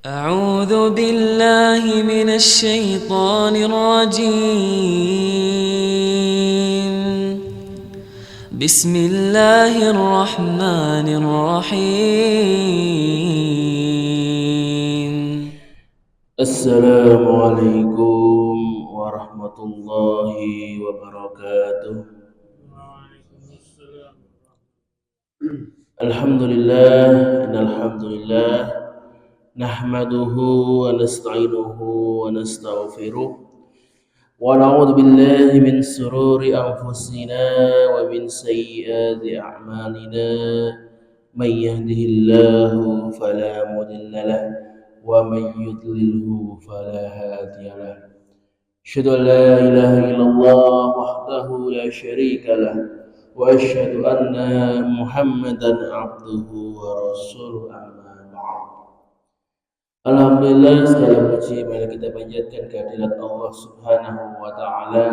أعوذ بالله من الشيطان الرجيم بسم الله الرحمن الرحيم السلام عليكم ورحمة الله وبركاته. الحمد لله إن الحمد لله نحمده ونستعينه ونستغفره ونعوذ بالله من شرور أنفسنا ومن سيئات أعمالنا من يهده الله فلا مضل له ومن يضلله فلا هادي له. أشهد أن لا إله إلا الله وحده لا شريك له وأشهد أن محمدا عبده ورسوله أما بعد. Alhamdulillah, segala puji mari kita panjatkan kehadirat Allah Subhanahu wa taala.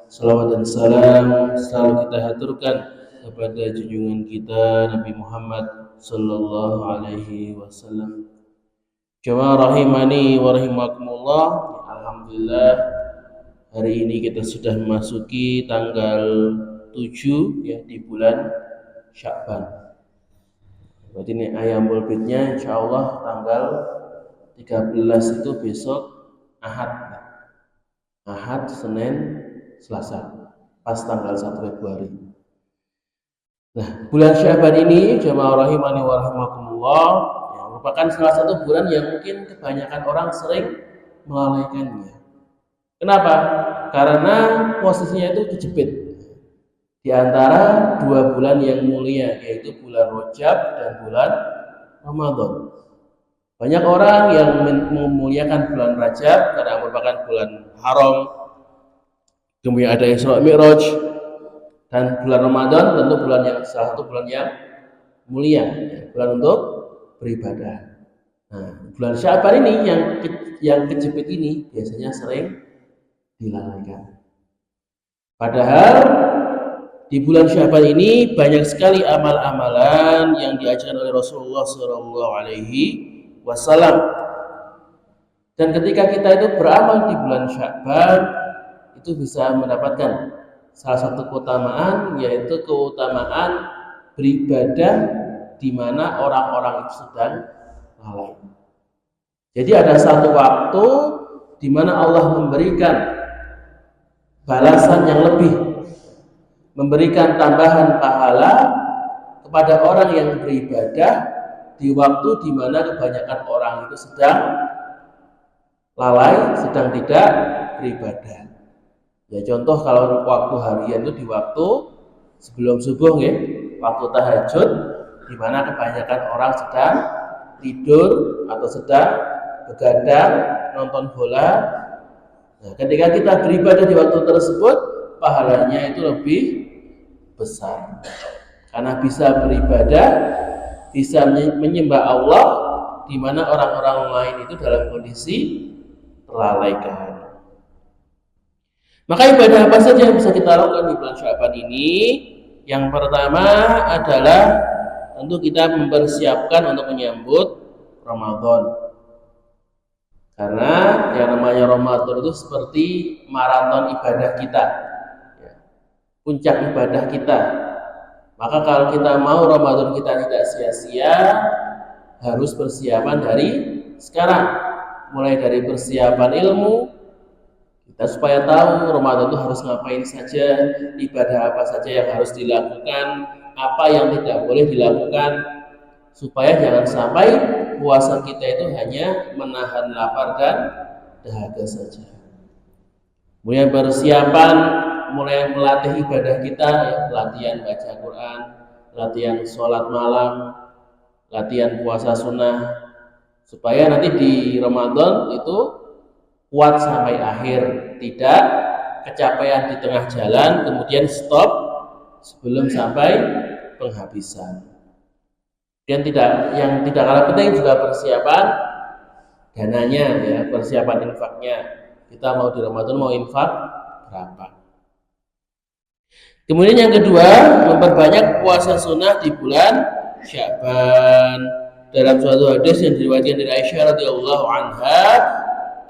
Salawat dan salam selalu kita haturkan kepada junjungan kita Nabi Muhammad sallallahu alaihi wasallam. Jamaah rahimani wa rahimakumullah. Alhamdulillah, hari ini kita sudah memasuki tanggal 7 ya di bulan Sya'ban. Berarti ini ayam bulbitnya insyaallah tanggal 13 itu besok Ahad, Senin, Selasa, pas tanggal 1 Februari. Nah, bulan Sya'ban ini jamaah rahimani wa rahimakumullah yang merupakan salah satu bulan yang mungkin kebanyakan orang sering melalaikannya. Kenapa? Karena posisinya itu kejepit di antara dua bulan yang mulia, yaitu bulan Rajab dan bulan Ramadan. Banyak orang yang memuliakan bulan Rajab karena merupakan bulan haram, kemudian ada Isra Mi'raj, dan bulan Ramadan tentu bulan yang salah satu bulan yang mulia, bulan untuk beribadah. Nah, bulan Sya'ban ini yang kejepit ini biasanya sering dilalaikan. Padahal di bulan Sya'ban ini banyak sekali amal-amalan yang diajarkan oleh Rasulullah Shallallahu Alaihi Wasallam. Dan ketika kita itu beramal di bulan Sya'ban, itu bisa mendapatkan salah satu keutamaan, yaitu keutamaan beribadah di mana orang-orang itu sedang lalai. Jadi ada satu waktu di mana Allah memberikan balasan yang lebih, memberikan tambahan pahala kepada orang yang beribadah di waktu di mana kebanyakan orang itu sedang lalai, sedang tidak beribadah. Ya contoh kalau waktu harian itu di waktu sebelum subuh ya, waktu tahajud, di mana kebanyakan orang sedang tidur atau sedang begadang, nonton bola. Nah, ketika kita beribadah di waktu tersebut, pahalanya itu lebih besar. Karena bisa beribadah, bisa menyembah Allah di mana orang-orang lain itu dalam kondisi terlalaikan. Maka ibadah apa saja yang bisa kita lakukan di bulan Sya'ban ini? Yang pertama adalah tentu kita mempersiapkan untuk menyambut Ramadan. Karena yang namanya Ramadan itu seperti maraton ibadah kita, puncak ibadah kita. Maka kalau kita mau Ramadan kita tidak sia-sia, harus persiapan dari sekarang. Mulai dari persiapan ilmu, kita supaya tahu Ramadan itu harus ngapain saja, ibadah apa saja yang harus dilakukan, apa yang tidak boleh dilakukan, supaya jangan sampai puasa kita itu hanya menahan lapar dan dahaga saja. Kemudian persiapan mulai melatih ibadah kita, ya, latihan baca Quran, latihan sholat malam, latihan puasa sunnah, supaya nanti di Ramadan itu kuat sampai akhir, tidak kecapean di tengah jalan kemudian stop sebelum sampai penghabisan. Dan yang tidak kalah penting juga persiapan dananya, ya, persiapan infaknya. Kita mau di Ramadan mau infak berapa? Kemudian yang kedua, memperbanyak puasa sunnah di bulan Sya'ban. dalam suatu hadis yang diriwayatkan dari Aisyah radhiyallahu anha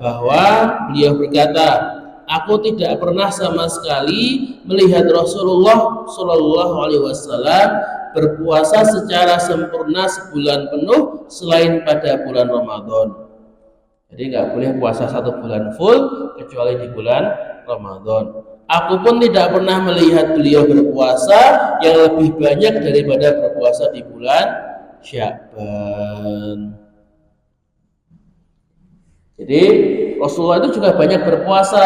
bahwa beliau berkata, aku tidak pernah sama sekali melihat Rasulullah Shallallahu Alaihi Wasallam berpuasa secara sempurna sebulan penuh selain pada bulan Ramadan. Jadi nggak boleh puasa 1 bulan full kecuali di bulan Ramadan. Aku pun tidak pernah melihat beliau berpuasa yang lebih banyak daripada berpuasa di bulan Sya'ban. Jadi Rasulullah itu juga banyak berpuasa,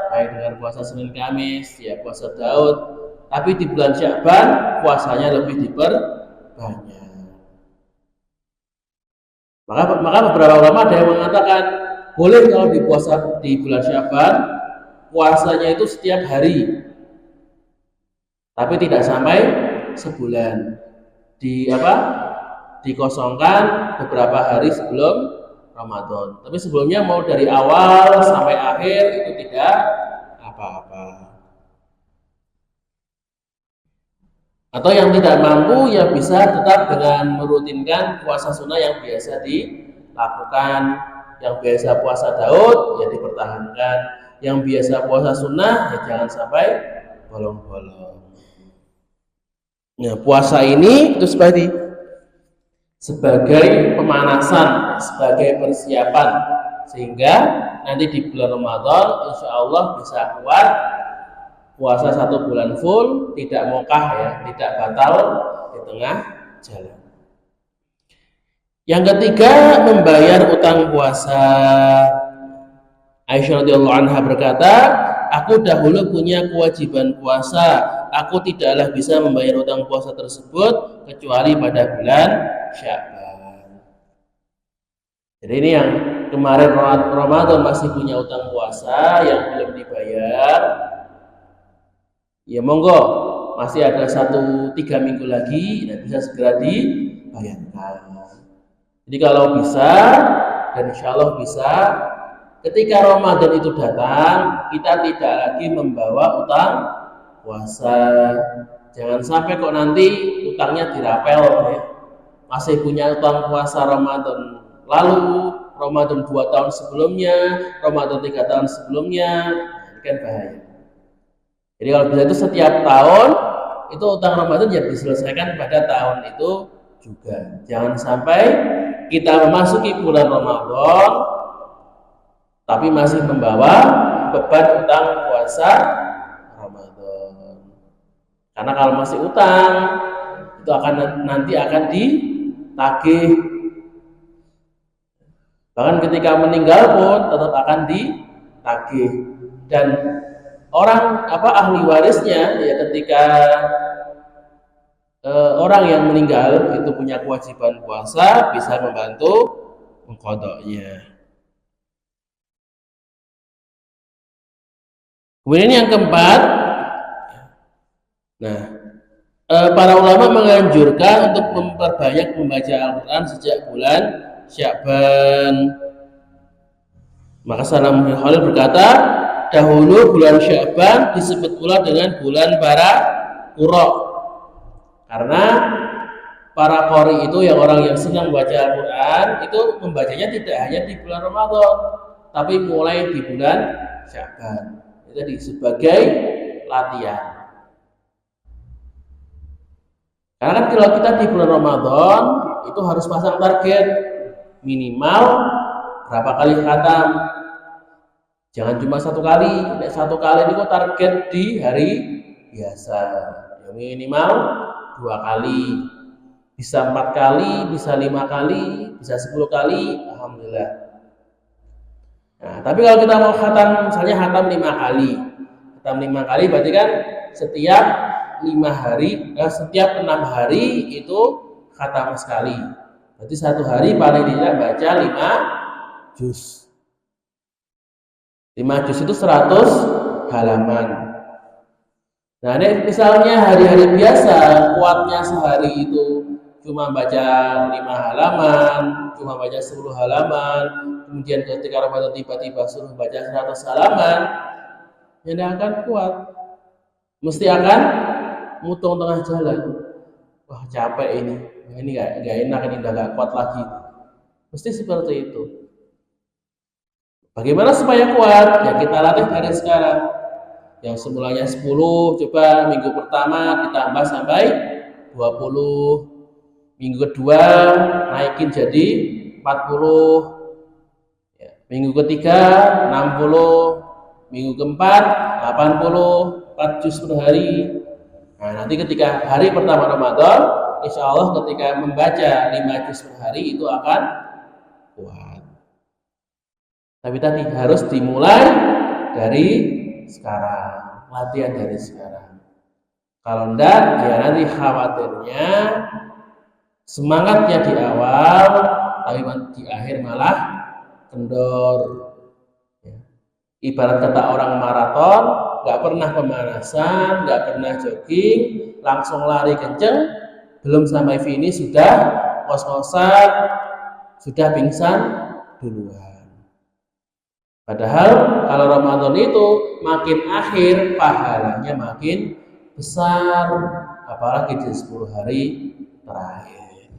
baik dengan puasa Senin Kamis, ya puasa Daud. Tapi di bulan Sya'ban puasanya lebih diperbanyak. Maka beberapa ulama ada yang mengatakan boleh kalau dipuasa di bulan Sya'ban, puasanya itu setiap hari, tapi tidak sampai sebulan. Dikosongkan beberapa hari sebelum Ramadan. Tapi sebelumnya mau dari awal sampai akhir itu tidak apa-apa. Atau yang tidak mampu ya bisa tetap dengan merutinkan puasa sunnah yang biasa dilakukan. Yang biasa puasa Daud ya dipertahankan. Yang biasa puasa sunnah ya jangan sampai bolong-bolong. Nah, puasa ini itu sebagai pemanasan, sebagai persiapan, sehingga nanti di bulan Ramadan insya Allah bisa kuat puasa 1 bulan full, tidak mokah ya, tidak batal di tengah jalan. Yang ketiga, membayar utang puasa. Aisyah radhiyallahu anha berkata, aku dahulu punya kewajiban puasa. Aku tidaklah bisa membayar utang puasa tersebut kecuali pada bulan Sya'ban. Jadi ini yang kemarin Ramadan masih punya utang puasa yang belum dibayar. Ya monggo, masih ada 3 minggu lagi dan bisa segera dibayarkan. Jadi kalau bisa, dan insya Allah bisa, ketika Ramadan itu datang, kita tidak lagi membawa utang puasa. Jangan sampai kok nanti utangnya dirapel ya. Masih punya utang puasa Ramadan lalu, Ramadan 2 tahun sebelumnya, Ramadan 3 tahun sebelumnya, ini kan bahaya. Jadi kalau bisa itu setiap tahun itu utang Ramadan yang diselesaikan pada tahun itu juga. Jangan sampai kita memasuki bulan Ramadan tapi masih membawa beban utang puasa Ramadan. Karena kalau masih utang itu nanti akan ditagih. Bahkan ketika meninggal pun tetap akan ditagih. Dan orang ahli warisnya ya ketika orang yang meninggal itu punya kewajiban puasa bisa membantu mengqadanya. Kemudian yang keempat, nah para ulama menganjurkan untuk memperbanyak membaca Al-Quran sejak bulan Sya'ban. Maka Salam bin Khalil berkata, dahulu bulan Sya'ban disebut pula dengan bulan para qurra. Karena para qori itu yang orang yang senang baca Al-Quran itu membacanya tidak hanya di bulan Ramadan, tapi mulai di bulan Sya'ban. Jadi sebagai latihan. Karena kan kalau kita di bulan Ramadan itu harus pasang target minimal berapa kali khatam. Jangan cuma 1 kali. 1 kali itu target di hari biasa. Ya minimal 2 kali. Bisa 4 kali, bisa 5 kali, bisa 10 kali, alhamdulillah. Nah, tapi kalau kita mau khatam, misalnya khatam 5 kali. Khatam 5 kali berarti kan setiap 6 hari itu khatam sekali. Berarti 1 hari paling tidak baca 5 juz. 5 juz itu 100 halaman. Nah, ini misalnya hari-hari biasa kuatnya sehari itu cuma baca 5 halaman, cuma baca 10 halaman, kemudian ketika Ramadan tiba-tiba suruh baca 100 halaman, ya tidak akan kuat. Mesti akan mutung tengah jalan. wah capek ini, wah, ini nggak enak, ini udah nggak kuat lagi. Mesti seperti itu. Bagaimana supaya kuat? Ya kita latih dari sekarang. Yang semulanya 10, coba minggu pertama ditambah sampai 20. Minggu kedua naikin jadi 40. Ya, minggu ketiga 60. Minggu keempat 80, 4 juz per hari. Nah, nanti ketika hari pertama Ramadan, insya Allah ketika membaca 5 juz per hari itu akan kuat. Tapi tadi harus dimulai dari sekarang, latihan dari sekarang. Kalau enggak, ya nanti khawatirnya semangatnya di awal, tapi di akhir malah kendor. Ya. Ibarat kata orang maraton, nggak pernah pemanasan, nggak pernah jogging, langsung lari kenceng, belum sampai finish sudah ngos-ngosan, sudah pingsan duluan. Padahal kalau Ramadan itu makin akhir pahalanya makin besar, apalagi di 10 hari terakhir.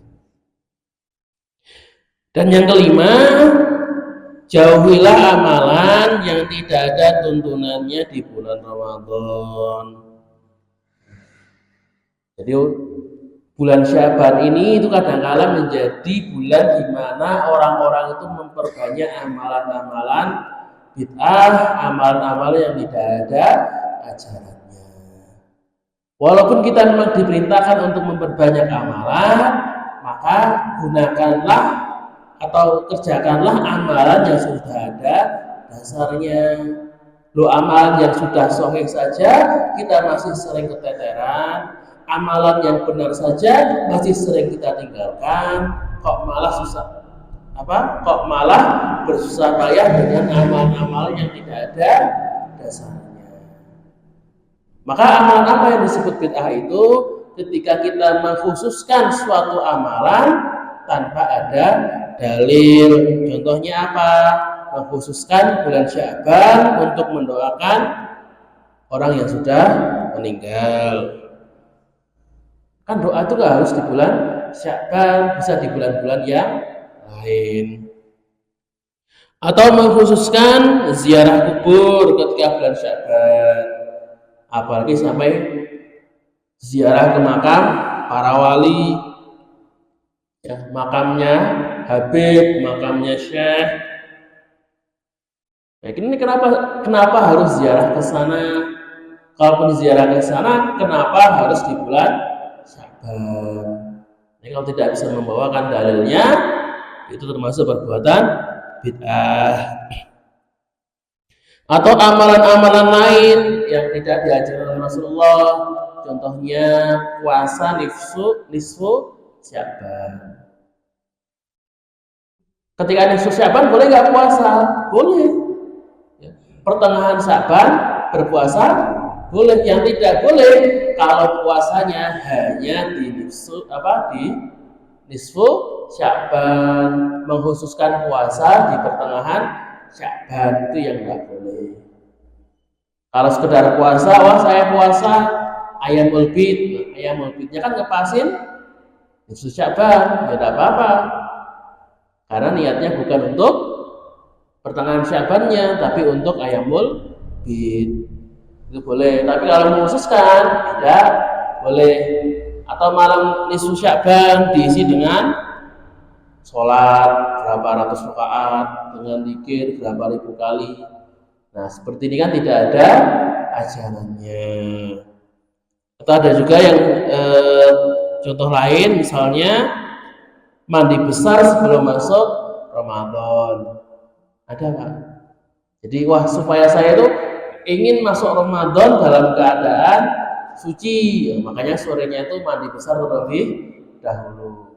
Dan yang kelima, jauhilah amalan yang tidak ada tuntunannya di bulan Ramadan. Jadi bulan Syaban ini itu kadang-kala menjadi bulan di mana orang-orang itu memperbanyak amalan-amalan bid'ah, amalan-amalan yang tidak ada ajarannya. Walaupun kita memang diperintahkan untuk memperbanyak amalan, maka gunakanlah atau kerjakanlah amalan yang sudah ada dasarnya. Lo amalan yang sudah sahih saja kita masih sering keteteran, amalan yang benar saja masih sering kita tinggalkan, kok malah bersusah payah dengan amal-amal yang tidak ada dasarnya. Maka amalan apa yang disebut bid'ah itu? Ketika kita mengkhususkan suatu amalan tanpa ada dalil. Contohnya apa? Mengkhususkan bulan Syaban untuk mendoakan orang yang sudah meninggal. Kan doa itu nggak harus di bulan Syaban, bisa di bulan-bulan yang lain. Atau mengkhususkan ziarah kubur ketika bulan Syaban, apalagi sampai ziarah ke makam para wali, ya, makamnya Habib, makamnya Syekh. Ya, ini kenapa harus ziarah ke sana? Kalaupun ziarah ke sana, kenapa harus di bulan Syaban? Jadi kalau tidak bisa membawakan dalilnya, itu termasuk perbuatan bid'ah. Atau amalan-amalan lain yang tidak diajarkan Rasulullah, contohnya puasa nisfu Syaban. Ketika nisfu Syaban boleh nggak puasa? Boleh. Pertengahan Syaban berpuasa boleh. Yang tidak boleh kalau puasanya hanya di nisfu Syaban, mengkhususkan puasa di pertengahan Syaban, itu yang nggak boleh. Kalau sekedar puasa, wah saya puasa Ayyamul Bid, Ayyamul Bidnya kan ngepasin nisfu Syaban, ya tidak apa-apa, karena niatnya bukan untuk pertengahan Syabannya, tapi untuk Ayyamul Bid, itu boleh. Tapi kalau mengkhususkan tidak boleh. Atau malam nisfu Syaban diisi dengan sholat berapa ratus rakaat, dengan zikir berapa ribu kali. Nah, seperti ini kan tidak ada ajarannya. Atau ada juga yang contoh lain, misalnya mandi besar sebelum masuk Ramadan. Ada Pak? Jadi wah, supaya saya itu ingin masuk Ramadan dalam keadaan suci, ya, makanya sorenya itu mandi besar terlebih dahulu.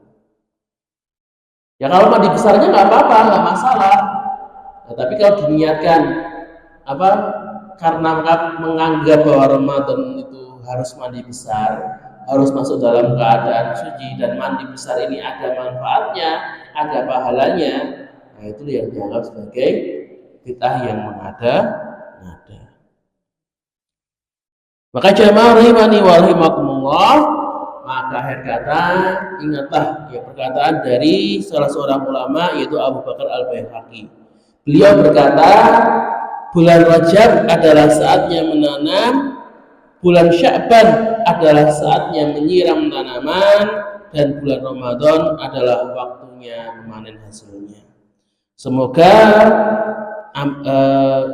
Ya kalau mandi besarnya nggak apa-apa, nggak masalah. Nah, tapi kalau diniatkan karena menganggap bahwa Ramadan itu harus mandi besar, harus masuk dalam keadaan suci, dan mandi besar ini ada manfaatnya, ada pahalanya, nah itu yang dianggap sebagai bid'ah yang mengada-ngada. Maka jamaah rahimani wa rahimakumullah, Maka akhir kata, ingatlah ya perkataan dari salah seorang ulama yaitu Abu Bakar Al-Baihaqi. Beliau berkata, bulan Rajab adalah saatnya menanam, bulan Sya'ban adalah saatnya menyiram tanaman, dan bulan Ramadan adalah waktunya memanen hasilnya. Semoga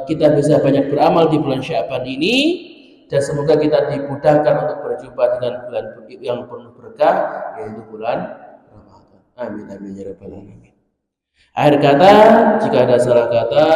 kita bisa banyak beramal di bulan Sya'ban ini, dan semoga kita dimudahkan untuk berjumpa dengan bulan yang penuh berkah, yaitu bulan Ramadan. Amin amin ya rabbal alamin. Akhir kata, jika ada salah kata,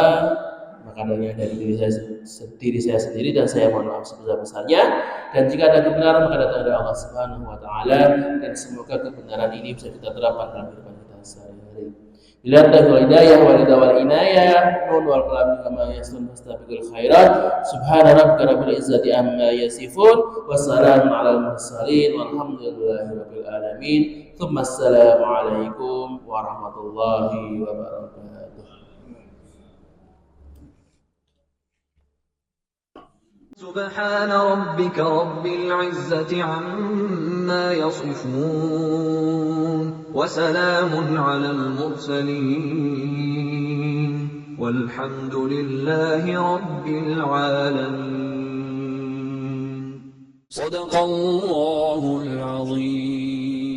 maka adanya dari diri saya sendiri, dan saya mohon maaf sebesar-besarnya. Dan jika ada kebenaran, maka datang dari Allah Subhanahu wa taala, dan semoga kebenaran ini bisa kita terapkan dalam kehidupan kita sehari-hari. Bila taqul hidayah wal wal inayah nun wal qalam kama yasun mustabiqul khairat subhana rabbika rabbil izzati amma yasifun wa salamun alal mursalin walhamdulillahi rabbil alamin. Tsumma assalamu alaikum warahmatullahi wabarakatuh. سبحان ربك رب العزة عما يصفون وسلام على المرسلين والحمد لله رب العالمين صدق الله العظيم.